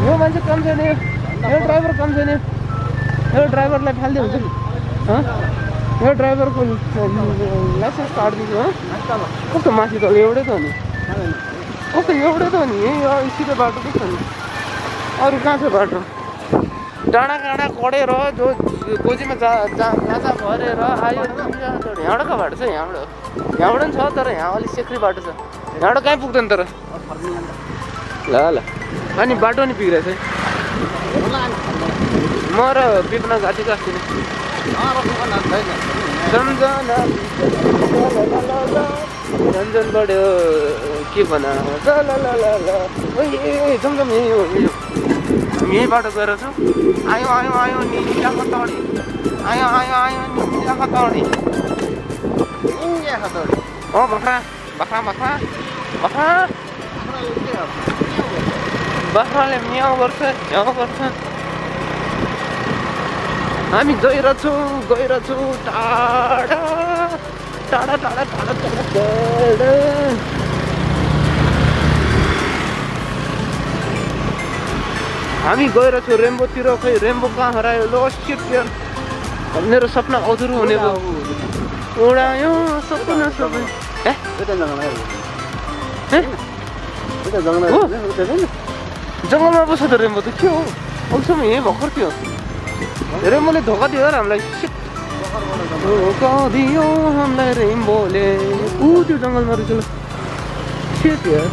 यो मान्छे कम छैन, यो ड्राइभर कम छैन, यो ड्राइभरलाई फाल्दै हुन्छ नि। यो ड्राइभरको लाइसेन्स काटिदिन्छु। कस्तो माथि त एउटै त हो नि, कस्तो एउटै त हो नि, यही सिधै बाटो के छ नि, अरू कहाँ छ बाटो? डाँडा काँडा कडेर जो गोजीमा गाँजा भरेर आयो। यहाँबाट कहाँ बाटो छ? यहाँबाट पनि छ, तर यहाँ अलिक सेक्री बाटो छ। यहाँबाट कहीँ पुग्दैन तर। ल ल, अनि बाटो नि बिग्रेछ है। म र बिपना गएको अस्ति नै। रन्जन बढ्यो के भन, जमजम यही हो। यही बाटो गएर छु। आयो आयो आयो निन्जा खतौडी, आयो आयो आयो निन्जा खतौडी, निन्जा खतौडी। ओ बाख्रा बाख्रा बाख्रा बाख्रा, बाख्राले म्याउ गर्छ, झ्याउ गर्छ। हामी गइरहेछौँ टाढा टाढा टाढा टाढा टाढा। हामी गइरहेछौँ रेम्बोतिर। खै रेम्बो कहाँ हरायो? लो शिट यार, मेरो सपना अधुरो हुने भयो। उडायो सपना सबै। जङ्गलमा बस्छ त रेम्बो त के हो? अहिलेसम्म यहीँ भर्खर थियो। रेम्बोले धोका दियो यार हामीलाई। धोका दियो हामीलाई रेम्बोले। त्यो जङ्गलमा रहेछ। ल सेट यार,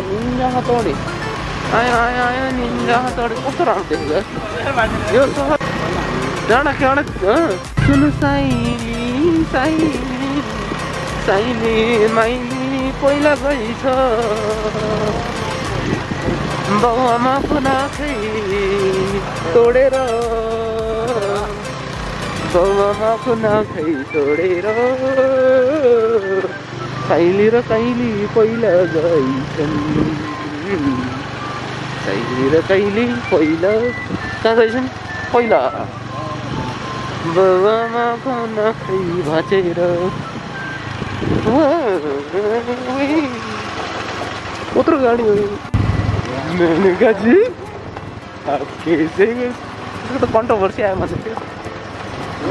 निन्जा हतौडी आयो आयो आयो निन्जा हतौडी। कस्तो राम्रो देखेको यो सहर। डाँडा काँडा सुन साइली साइली साइली माइली पहिला गइछ बाउआमाको नाखै तोडेर, बाउआमाको नाखै तोडेर। साइली र काइली पहिला गइछन्, साइली र काइली पहिला कहाँ गइछन्? पहिला बाउआमाको नाखै भाँचेर। कत्रो गाडी हो मेनुकाजी? त्यसको त कन्ट्रोभर्सी आयो मान्छे त्यो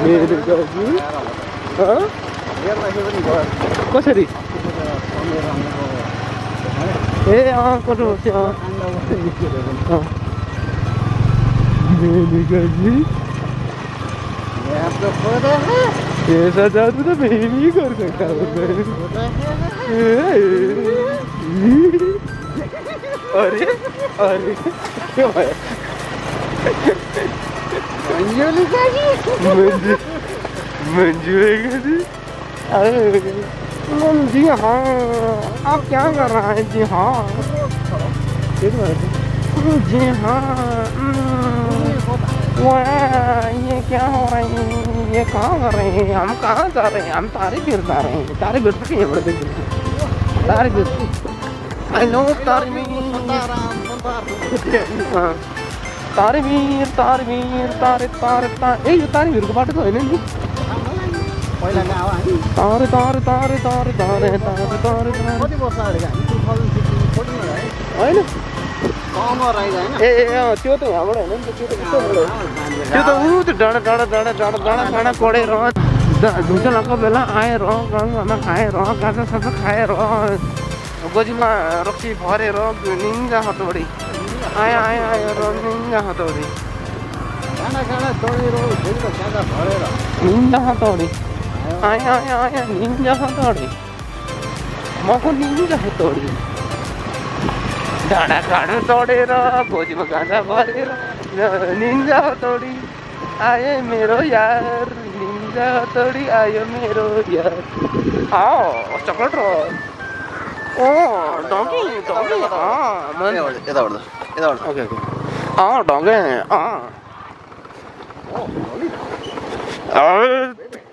मेनुकाजी। कसरी? ए कन्ट्रोभर्सी। मेनुकाजी ऐसा जादू तो मैं भी कर सकता हूँ। अरे अरे क्यों है? मंजू जी हाँ, आप क्या कर रहे हैं? जी हाँ जी हाँ। ये क्या हो रहा है? ये कहाँ कर रहे हैं? हम कहाँ जा रहे हैं? हम तारे गिर जा रहे हैं। तारे गिर के बड़े तारे गिर। हेलो तारे मीर तारे मीर तारे मीर तारे तारे तारे। ए यो तारे मीरको बाटो त होइन नि? पहिला कहाँ हो हामी? तारे तारे तारे तारे तारे तारे तारे। कति वर्ष अगाडि हामी 2014 होइन? ए त्यो त यहाँबाट होइन नि त, त्यो त डाँडा डाँडा डाँडा डाँडा डाँडा काँडा कडेर धुसलाको बेला आएर गाउँमा खाएर गाजा साजा खाएर गोजीमा रक्सी भरेर निन्जा हतौडी आयो आयो आयो र निन्जा हतौडी निन्जा हतौडी आयो आयो आयो निन्जा हतौडी मको निन्जा हतौडी। डाँडा काँडा तोडेर गोजीमा गाँजा भरेर निन्जा हतौडी आयो मेरो यार, निन्जा हतौडी आयो मेरो यार। चक्लेट र डङ्की डङ्की ओके ओके डङ्गे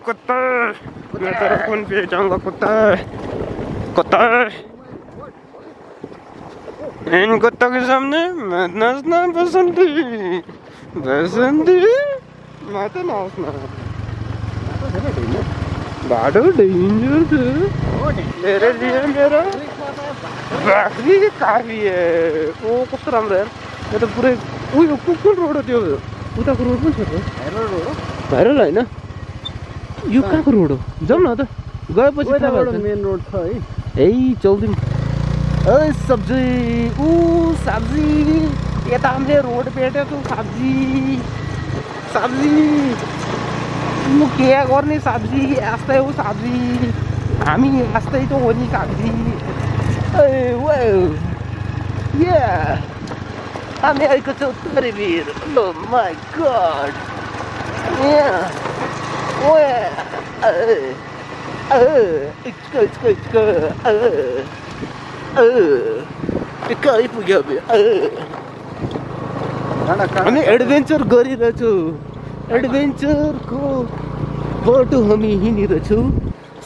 कुत्ता तेरा फोन पे जाऊंगा कुत्ता कुत्ता। इन कुत्तों के सामने मैं नाचना बसंती बसंती मैं तो नाचना बाटो डेंजर थे तेरे लिए मेरा बाख्री काफी ओ कस्तो राम्रो यार यो त पुरै उयो कुन रोड हो त्यो उताको रोड पनि छ त भाइरल होइन यो कहाँको रोड हो जाउँ न त गएपछि मेन रोड छ है है चौदिन ए सब्जी ऊ सब्जी यता हामीले रोड भेटेको सब्जी सब्जी म के गर्ने सब्जी यस्तै हो सब्जी हामी यस्तै त हो नि सब्जी ए हामी आएको छौँ तरेबीर ओ माई गॉड कहीँ पुग्यो हामी एडभेन्चर गरिरहेछौँ एडभेन्चरको बाटो हामी हिँडिरहेछौँ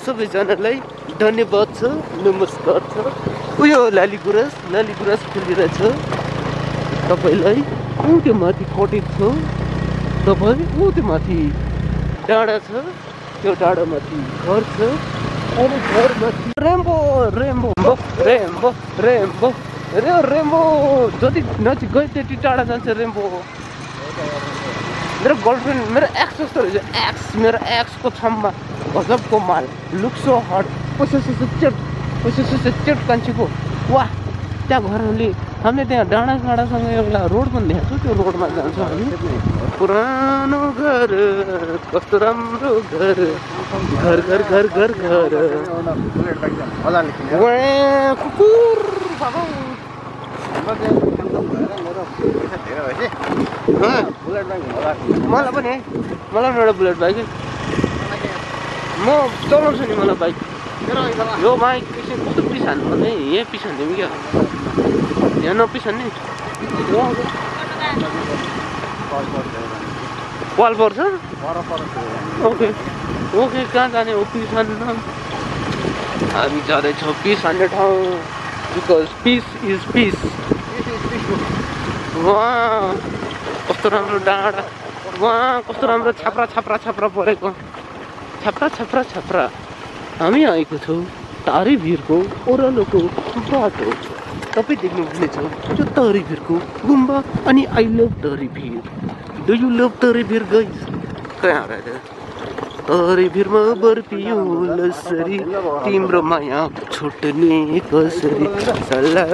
सबैजनालाई धन्यवाद छ नमस्कार छ उयो लाली गुराँस खेलिरहेछ तपाईँलाई ऊ त्यो माथि कटेज छ तपाईँ ऊ त्यो माथि डाँडा छ त्यो डाँडामाथि घर छ अरू घरमाथि रेम्बो जति नजिक गयो त्यति टाढा जान्छ रेम्बो मेरो गर्लफ्रेन्ड मेरो एक्स जस्तो रहेछ मेरो एक्सको छम्मा गजबको माल लुक सो हट चेट कान्छीको वाह त्यहाँ घरहरूले हामीले त्यहाँ डाँडासँग एउटा रोड पनि देखाएको छु त्यो रोडमा जान्छौँ हामी पुरानो घर कस्तो राम्रो घर कुकुर मलाई पनि है मलाई पनि एउटा बुलेट बाइक म चलाउँछु नि मलाई बाइक यो बाइक कस्तो पिछानु भने यहीँ पिछान्थ्यौँ क्या यहाँ नपिछान्ने वाल पर्छ ओके कहाँ जाने हो पिछान्ने हामी जाँदैछौँ पिछान्ने ठाउँ बिकज पिस इज पिस वहाँ कस्तो राम्रो डाँडा वहाँ कस्तो राम्रो छाप्रा परेको छाप्रा हामी आएको छौँ तारेभिरको ओह्रालोको बाटो तपाईँ देख्नु हुनेछ त्यो तारेभिरको गुम्बा अनि I love Tarebhir do you love Tarebhir guys कहाँ रहेछ तारेभिरमा बर्पियो लसरी तिम्रो माया छुट्ने कसरी सल्लाह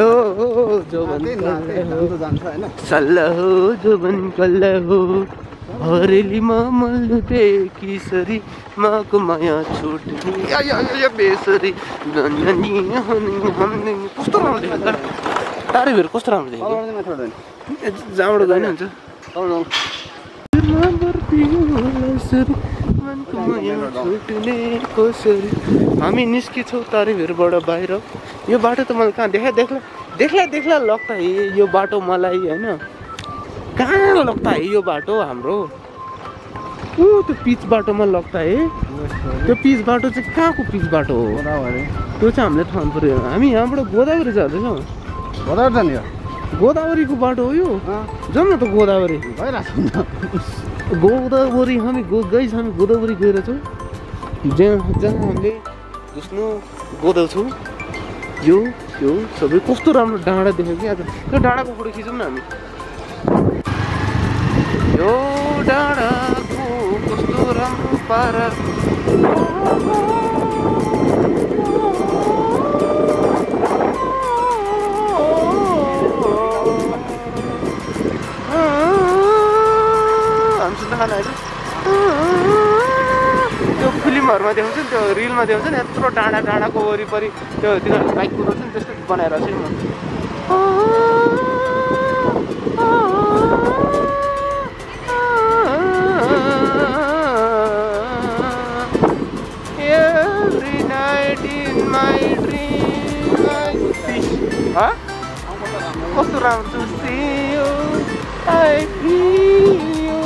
हो जोबन कल्ला हो हरेलीमा मल्लुटे किसरी माको माया छुट्ने बेसरी कस्तो राम्रो देख्छ तारेभिर कस्तो राम्रो देख्छ जहाँबाट गएन हुन्छ हामी निस्केछौँ तारेभिरबाट बाहिर यो बाटो त मलाई कहाँ देख्ला लग्ता है यो बाटो मलाई होइन कहाँ लग्ता है यो बाटो हाम्रो त्यो पिच बाटोमा लग्ता है त्यो पिच बाटो चाहिँ कहाँको पिच बाटो हो त्यो चाहिँ हामीले थाहा पऱ्यो हामी यहाँबाट गोदावरी जाँदैछौँ गोदावरीको बाटो हो यो जाउँ न त गोदावरी हामी गोदावरी गइरहेछौँ जहाँ हामीले घुस्नु गोदाउँछौँ यो सबै कस्तो राम्रो डाँडा देख्यो कि आज त्यो डाँडाको फोटो खिचौँ न हामी यो डाँडाको कस्तो राम्रो पारा त्यो फिल्महरूमा देखाउँछ नि त्यो रिलमा देखाउँछ नि यत्रो डाँडाको वरिपरि त्यो तिनीहरू बाइक कुदाउँछ नि त्यस्तो बनाएर चाहिँ म Every night in my dream I see कस्तो राम्रो see you I feel you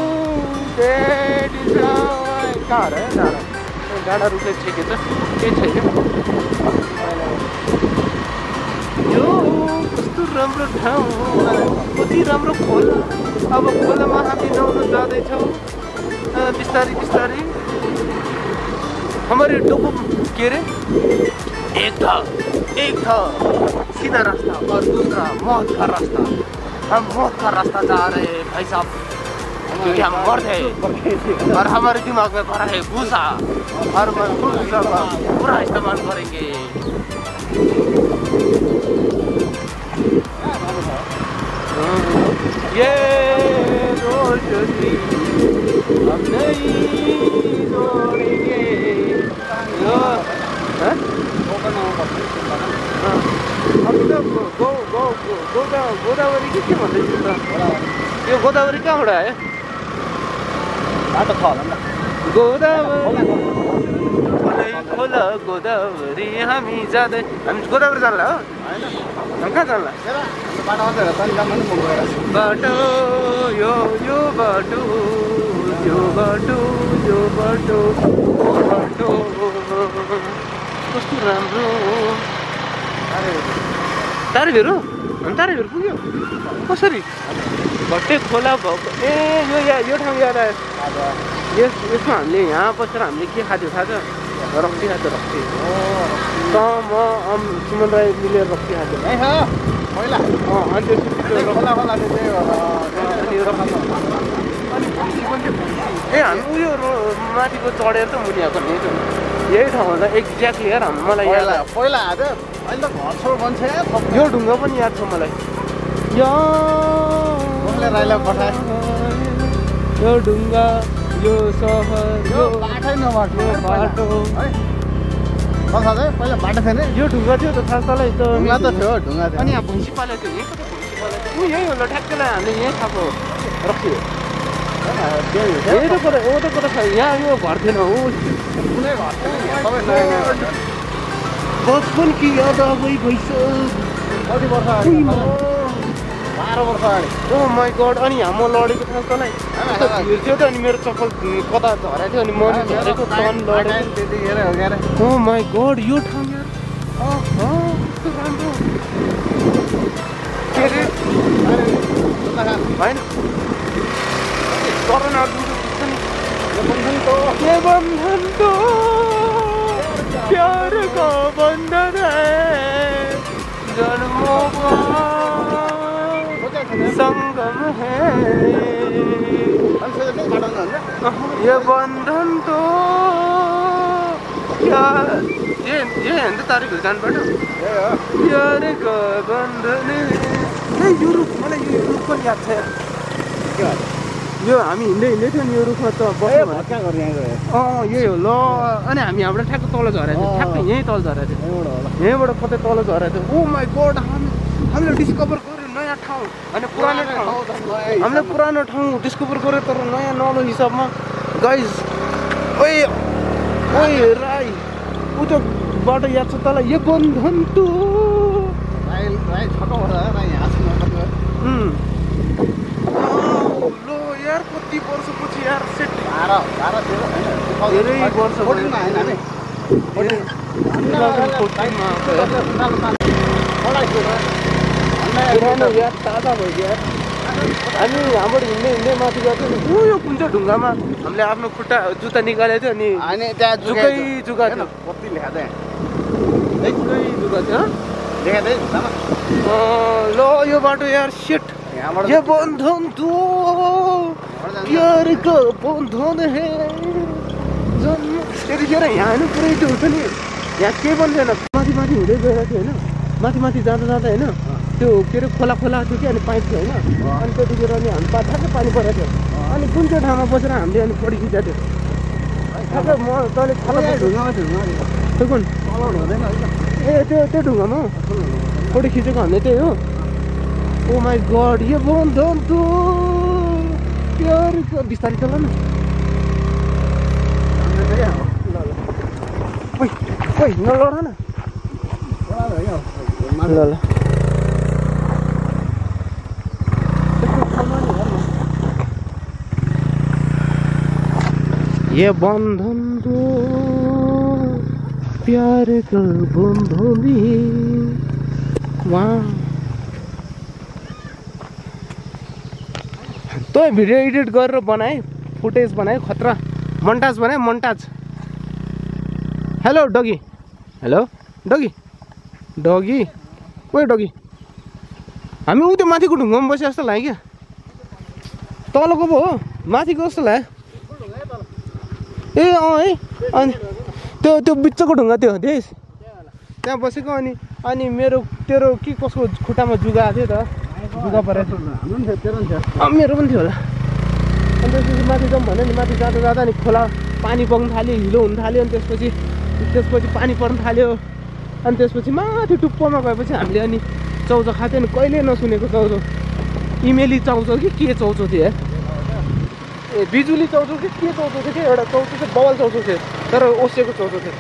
that is how I डाँडा रुखले छेकेछ केही छैन यो कस्तो राम्रो ठाउँ कति राम्रो खोला अब खोलामा हामी नुहाउन जाँदैछौँ बिस्तारै हाम्रो यो डोको के अरे एक था सीधा रास्ता और दूसरा मौत का रास्ता। हम मौत का रास्ता जा रहे हैं भाई साहब, क्योंकि हम मर्द है और हमारे दिमाग में भरा है भूसा और हम भूसा का पूरा इस्तेमाल करेंगे। ये रोशनी हम नहीं छोड़ेंगे। गोदावरी के भन्दैछु त, यो गोदावरी कहाँबाट आयो? गोदावरी खोला गोदावरी हामी जाँदै, हामी गोदावरी जान्ला हो? हामी कहाँ जान्ला? बाटो यो बाटो यो बाटो यो बाटो बाटो कस्तो राम्रो। तारेभिर अनि तारेभिर पुग्यो कसरी? भट्टे खोला भएको। ए यो ठाउँ याद आयो। यसमा हामीले यहाँ बसेर हामीले के खाथ्यो थाहा छ? रक्सी खाथ्यो, रक्सी। त म सुमन राई मिलेर रक्सी खाथ्यो। अनि ए हामी उयो माथिको चढेर त मुनि आएको नि यही ठाउँमा त एक्ज्याक्टली यार। मलाई पहिला आएको अहिले त घर छोड मान्छे। यो ढुङ्गा पनि याद छ मलाई। राईलाई पठाए यो ढुङ्गा यो सहर यो बाटै नबाटो बाटो पहिला बाटो थिएन। यो ढुङ्गा थियो त थाहा तलै त ढुङ्गा त थियो, ढुङ्गा थियो। अनि यहाँ भैँसी पालेको थियो। यहीँ कता भैँसी पालेको थियो? यहीँ होला ठ्याक्कलाई हामीले यहीँ खाएको रक्सी हो। यही त कता ओ त कता छ यहाँ यो घर थिएन हो कुनै घर थिएन, सबै नयाँ बचपन कि याद अबै भइसक्यो। कति वर्ष अगाडि? 12 वर्ष अगाडि। ओ माई गड। अनि यहाँ म लडेको थाहा तँलाई थियो त। अनि मेरो चप्पल कता झरेको थियो अनि म झरेको टन लडेको त्यतिखेर हो क्या। ओ माई गड यो ठाउँ यार कस्तो राम्रो। के अरे होइन कोरोना ये बंधन तो प्यार का बंधन है जन्मों का संगम है ये बंधन तो क्या ये हिंदी तारीख जानबाट प्यार का बंधन है। युरोप मलाई यो युरोप पनि याद छ यो हामी हिँड्दै थियो नि यो रुखमा त बस्यो यही हो ल। अनि हामी यहाँबाट ठ्याक्क तल झरेको थियो, ठ्याक्क यहीँ तल झरेको थियो, यहीँबाट कतै तल झरेको थियो। ओ माई गड हामीले डिस्कभर गर्यो नयाँ ठाउँ। अनि पुरानो ठाउँ हामीले पुरानो ठाउँ डिस्कभर गर्यो तर नयाँ नलो हिसाबमा गाइज। ओए राई ऊ त्यो बाटो याद छ तँलाई? यो बन्धन तो यार कति वर्षपछि यार सेट धेरै वर्ष पुरानो याद ताजा भयो यार। हामी यहाँबाट हिँड्दै माथि गएको थियो नि यो कुन चाहिँ ढुङ्गामा हामीले आफ्नो खुट्टा जुत्ता निकालेको थियो अनि त्यहाँ जुकै जुगा थियो। कति लेखा थियो जुकै जुगा थियो लेखा थियो ल यो बाटो यार सेट। ये बंधन तो प्यार का बंधन है जन्म। त्यतिखेर यहाँ होइन पुरै त्यो हुन्छ नि यहाँ केही पनि छैन। माथि माथि हुँदै गएको थियो होइन, माथि माथि जाँदा जाँदा होइन त्यो के अरे खोला खोला थियो कि अनि पाइप थियो होइन। अनि त्यतिखेर अनि हामी ठ्याक्कै पानी परेको थियो। अनि कुन चाहिँ ठाउँमा बसेर हामीले अनि फोटो खिचेको थियो ठ्याक्कै। म तैँले थाहा त्यो कुन ए त्यो ढुङ्गामा फोटो खिचेको भन्ने त्यही हो। ओ माई गड ये बंधन तो प्यार का बिस्तारै चल न। ओइ नलड न ल ल ये बंधन तो प्यार का बंधन है। वाह तो भिडियो एडिट गरेर बनाए, फुटेज बनाए, खतरा मोन्टाज बनाए मोन्टाज। Hello डगी hello. डगी डगी ओए डगी हामी उ त्यो माथिको ढुङ्गामा बसे जस्तो लाग्यो क्या तलको पो हो माथिको जस्तो लाग्यो ए है अनि त्यो बिचको ढुङ्गा त्यो देश त्यहाँ बसेको अनि मेरो तेरो के कसको खुट्टामा जुगा थियो त जुगा परेको मेरो पनि थियो होला अनि त्यसपछि माथि जाउँ भन्यो नि माथि जाँदा जाँदा नि खोला पानी बग्नु थाल्यो हिलो हुनु थाल्यो अनि त्यसपछि पानी पर्नु थाल्यो अनि त्यसपछि माथि टुप्पोमा गएपछि हामीले अनि चाउचाउ खाएको थियो नि कहिले नसुनेको चाउचाउ इमेली चाउचाउ कि के चाउचाउ थियो ए बिजुली चाउचाउ कि के चाउचाउ थियो कि एउटा चाउचाउ चाहिँ बवाल चाउचाउ थियो तर ओसेको चाउचाउ थियो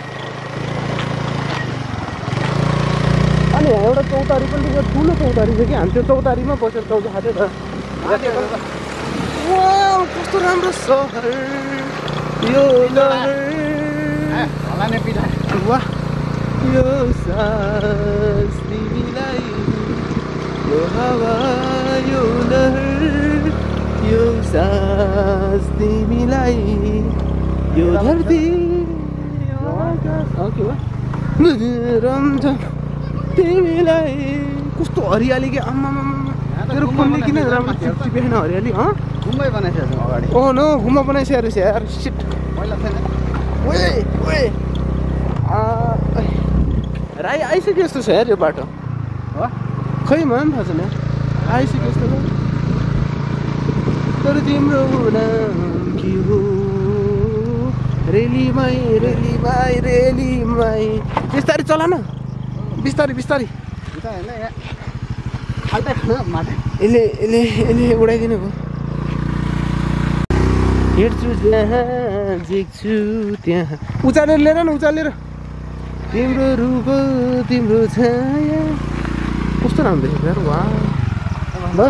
अनि यहाँ एउटा चौतारी पनि थियो ठुलो चौतारी थियो कि हामी त्यो चौतारीमा बसेर चाउचाउ खाएको थियो त कस्तो राम्रो सहर यो वाह यो सास तिमीलाई यो हावा यो लहर यो सास तिमीलाई यो धरती रम्झम तिमीलाई कस्तो हरियाली के आम्मा तेरो फोनले किन राम्रो चिपचिपे छैन हरियाली घुम्मै बनाइसकेको छु अगाडि ओ नो घुम्मा बनाइसकेको रहेछ यार सिट पहिला थिएन ओए ओए राई आइसक्यो जस्तो छ यार यो बाटो हो खै मलाई पनि थाहा छैन आइसक्यो जस्तो छ तर तिम्रो नाम के हो रेलीमै बिस्तारै चला न बिस्तारै यसले उडाइदिनु भयो हेर्छु जहाँ झिक्छु त्यहाँ उचालेर लिएर न उचालेर तिम्रो रूप तिम्रो छाया कस्तो राम्रो देखेको यार वाह ल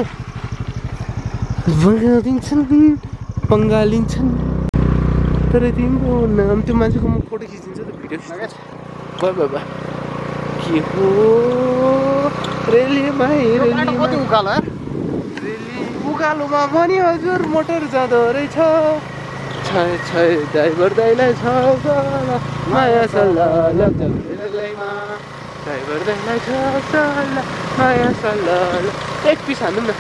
बङ्गालिन्छन् तर तिम्रो नाम त्यो मान्छेको म फोटो खिचिन्छ त भिडियो खिचिन्छ बाबा के हो रेलीमै उकालोमा पनि हजुर मोटर जाँदो रहेछ छै ड्राइभर दाइलाई छ माया सल्लाह ड्राइभर दाइलाई छ माया सल्लाह एक पिस हान्नु न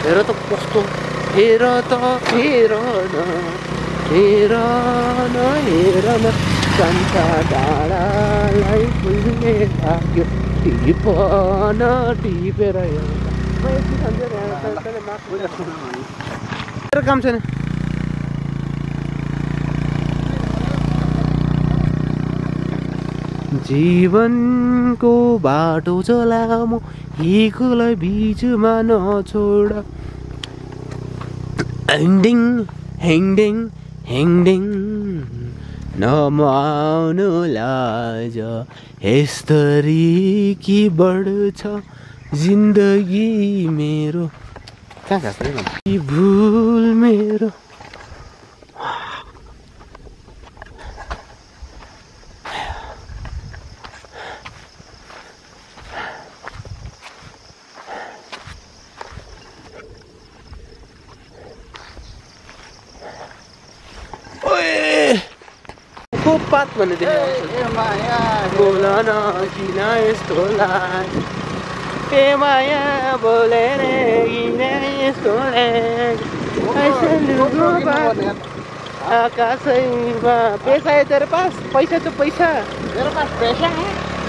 हेर त कस्तो हेर न कान्छा डाँडालाई फुल्ने भाग्यो टिपन टिपेर काम छैन जीवनको बाटो चलामो हिलोलाई बिचमा नछोड ह्याङडिङ नमाउनु लाज यस्तरी कि बढ्छ जिन्दगी मेरो कहाँ गएको भुल मेरो पात भन्ने देखेको बोल न किन यस्तो लाग्यो ए माया बोले रे किन यस्तो लाग्यो आकाशैमा पैसा है तेरे पास पैसा छ पैसा तेरो पास पैसा है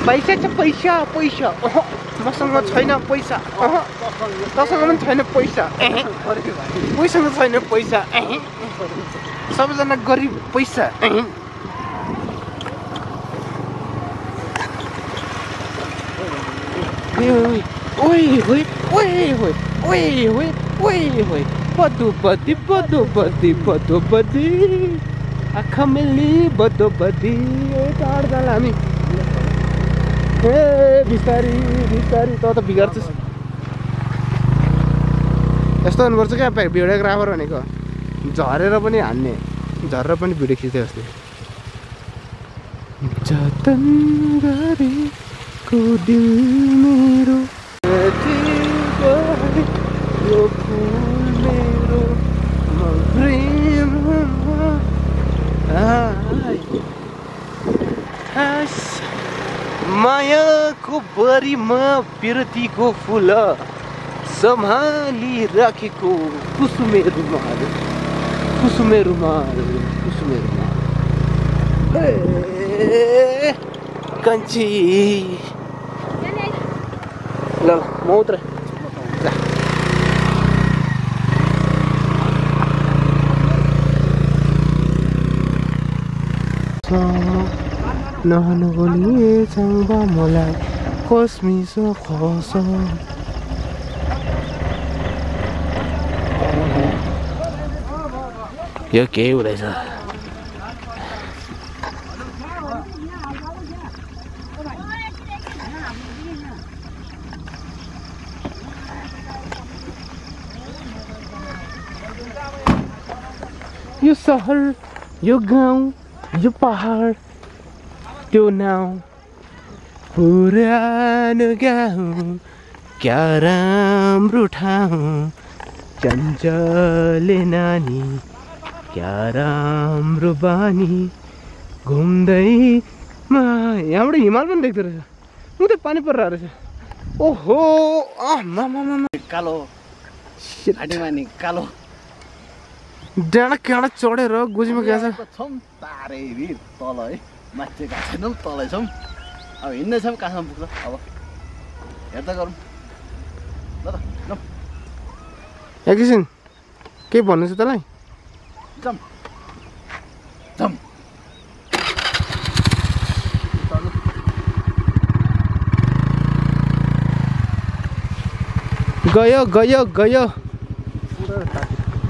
पैसा छ पैसा मसँग छैन पैसा तसँग पनि छैन पैसा कोहीसँग छैन पैसा सबैजना गरिब पैसा पदुपति आँखा मिल्ने बदोबदी टाढ जाला हामी ए बिस्तारी त बिगार्छस् यस्तो हुनुपर्छ क्या भिडियोग्राफर भनेको झरेर पनि हान्ने झरेर पनि भिडियो खिच्दै अस्ति जतन गरेको दिल मेरो यो फुल मेरो प्रेम बरीमा पिरतीको फुल सम्हाली राखेको कुसुमे रुमाल कुसुमे रुमाल कुसुमे रुमाल कञ्ची ल म उत्र नहनुगोली चाङ्बा मलाई कस्मिस खस यो के हुँदैछ यो सहर यो गाउँ यो पहाड त्यो नाउँ पुरानो गाउँ क्या राम्रो ठाउँ चञ्चले नानी क्या राम्रो बानी घुम्दैमा यहाँबाट हिमाल पनि देख्दो रहेछ उतै पानी परिरहेको रहेछ ओहो कालो हाडीमानी कालो डाँडा काँडा चढेर गोजीमा गएछ छौँ तारै भिर तल है माथि गएको छैनौँ तलै छौँ अब हिँड्दैछौँ कहाँसम्म पुग्छ अब हेर्दा गरौँ ल त जाउँ एकैछिन के भन्नु छ तँलाई जाउँ जाउँ गयो गयो गयो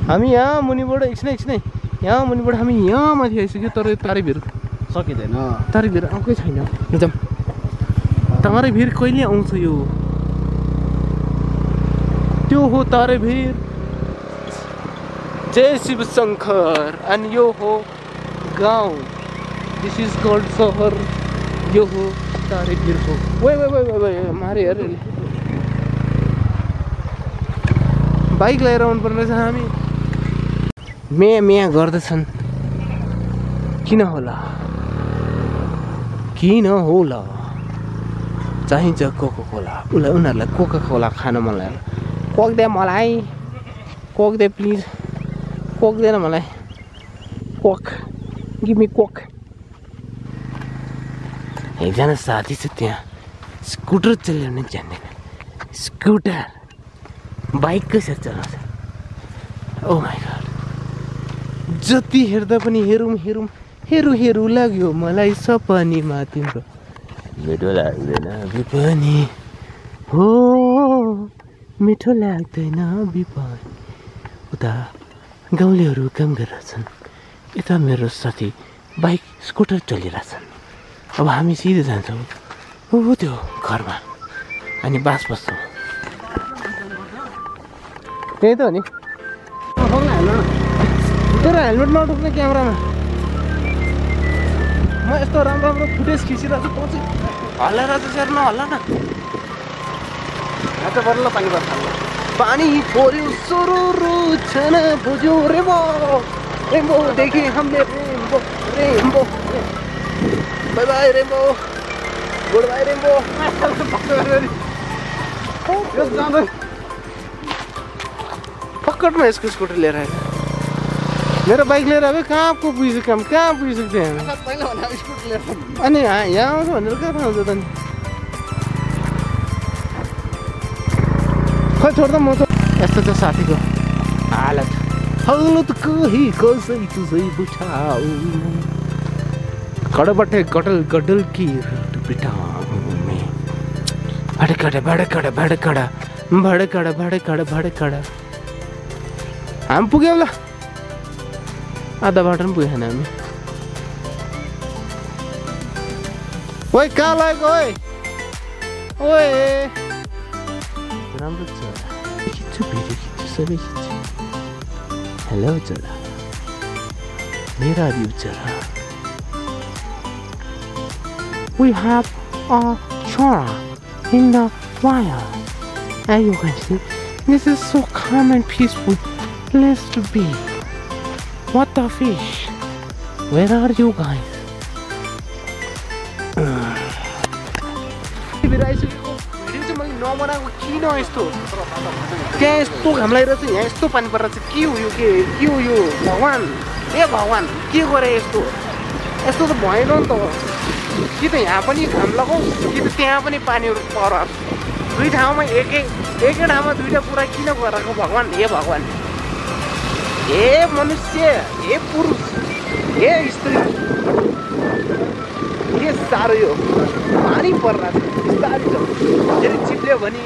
हामी यहाँ मुनिबाट एकछिनै यहाँ मुनिबाट हामी यहाँ माथि आइसक्यो तर तारै भिर सकिँदैन तारै भिर आउँकै छैन जाउँ तारै भिर कहिले आउँछ यो त्यो हो तारे भिर जय शिव शङ्कर एन्ड यो हो गाउँ दिस इज कल्ड सहर यो हो तारे भिर हो वे मारे हेर बाइक लिएर आउनु पर्ने रहेछ हामी म्या गर्दैछन् किन होला चाहिन्छ कोका कोला उनीहरूलाई कोका कोला खान मन लाग्यो कोक दे मलाई कोक दे प्लिज कोक देन मलाई कोक गिभ मी कोक एकजना साथी छ त्यहाँ स्कुटर चलाउन जान्दैन स्कुटर बाइक कसरी चलाउँछ ओ माई गॉड जति हेर्दा पनि हेरौँ लाग्यो मलाई सपनीमा तिम्रो मिठो लाग्दैन बिपनी हो मिठो लाग्दैन बिपनी उता गाउँलेहरू काम गरिरहेछन् यता मेरो साथी बाइक स्कुटर चलिरहेछन् अब हामी सिधै जान्छौँ हो त्यो घरमा अनि बास बस्छौँ त्यही त हो नि तेरो हेलमेट नठोक्ने क्यामेरामा म यस्तो राम्रो फुटेज खिचिरहेको छु पछि हल्लाएर चाहिँ सर नहल्ला न यहाँ चाहिँ बल्ल पानी पर्छ पानी पर्यो सोरो छन बुझ्यो रेम्बो देखे हमले Rambo bye bye Rambo good bye Rambo पकड़मा यसको स्कुटर लिएर आएर मेरो बाइक लिएर अब कहाँ पुगिसक्यो हामी अनि यहाँ आउँछ भनेर कहाँ आउँछ त नि खै छोड्दा म त यस्तो छ साथीको हालत कही कसै तुझै बुझाऊ कडबटे गडल की रोट बिटाऊ में भडकड हामी पुग्यौँ ल आधा बाटो पनि पुगेन हामी ओइ कहाँ लाग्यो ओए राम्रो छ खिच्छु भिडियो खिच्छु सबै खिच्छु हेलो चरा मेरा भ्यू चरा we have a chora in the wire and you can see this is so calm and peaceful place to be. What the fish? Where are you guys? भिर आइसकेको भिडियो चाहिँ मैले नबनाएको किन यस्तो त्यहाँ यस्तो घाम लागिरहेको छ यहाँ यस्तो पानी परेर चाहिँ के हो यो के हो यो भगवान् ए भगवान् के गरे यस्तो यस्तो त भएन नि त कि त यहाँ पनि घाम लगाओस् कि त त्यहाँ पनि पानीहरू परोस् दुई ठाउँमा एकै ठाउँमा दुईवटा कुरा किन गराएको भगवान् हे मनुष्य हे पुरुष हे स्त्री के साह्रो यो पानी परिरहेको छ बिस्तारै छ फेरि चिप्ल्यो भने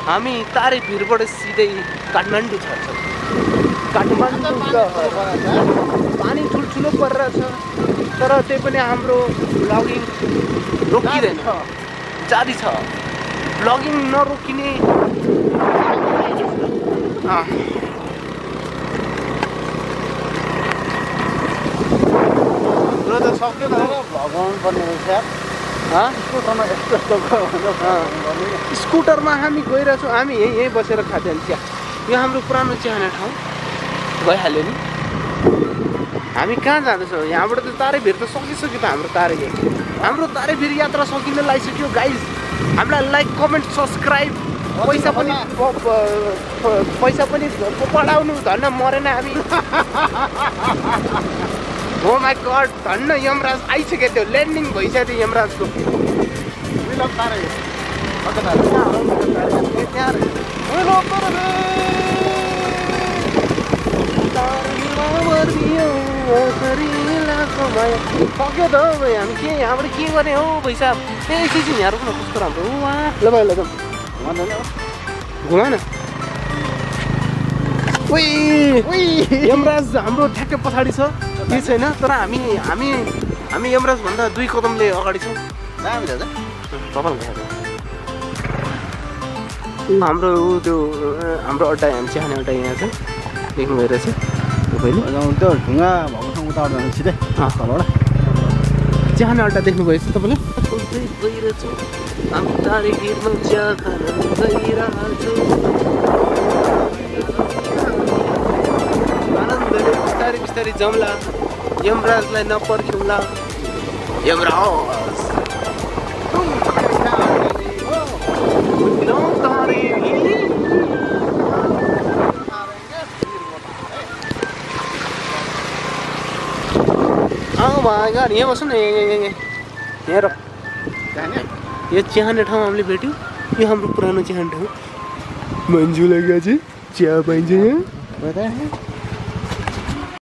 हामी तारे भिरबाट सिधै काठमाडौँ छर्छौँ काठमाडौँ पानी ठुल्ठुलो परिरहेछ तर त्यही पनि हाम्रो ब्लगिङ रोकिँदैन जारी छ ब्लगिङ नरोकिने त सक्यो त भगवान् पर्ने रहेछ स्कुटरमा यस्तो स्कुटरमा हामी गइरहेछौँ हामी यहीँ बसेर खाँदैन चिया यो हाम्रो पुरानो चिहाने ठाउँ भइहाल्यो नि हामी कहाँ जाँदैछौँ यहाँबाट त तारे भिर त सकिसक्यो त हाम्रो तारे भिर यात्रा सकिन लागिसक्यो गाइज हामीलाई लाइक कमेन्ट सब्सक्राइब पैसा पनि पढाउनु धन्न मरेन हामी हो माई गड धन्न यमराज आइसक्यो त्यो ल्यान्डिङ भइसक्यो त्यो यमराजको सक्यो त हामी के यहाँबाट के गर्ने हो पैसा एकैछिन यहाँ रोक्न कस्तो राम्रो वाह ल भाइ ल घुमा न यमराज हाम्रो ठ्याक्कै पछाडि छ के छैन तर हामी यमराज भन्दा 2 कदमले अगाडि छौँ हाम्रो त्यो हाम्रो अड्डा हामी चिहाने अड्डा यहाँ छ देख्नु भइरहेछ तपाईँले त्यो ढुङ्गा भएको ठाउँ उता जानु सिधै तलबाट चिहाने अड्डा देख्नु भएछ तपाईँले आनन्दले बिस्तारै बिस्तारै जम्ला यमराजलाई नपर्ख्यौँला यमराज भाइ यहाँ बस्नु न यहाँ र यो चिहाने ठाउँ हामीले भेट्यौँ यो हाम्रो पुरानो चिहाने ठाउँ मान्छेलाई गएको चाहिँ चिया पाइन्छ यहाँ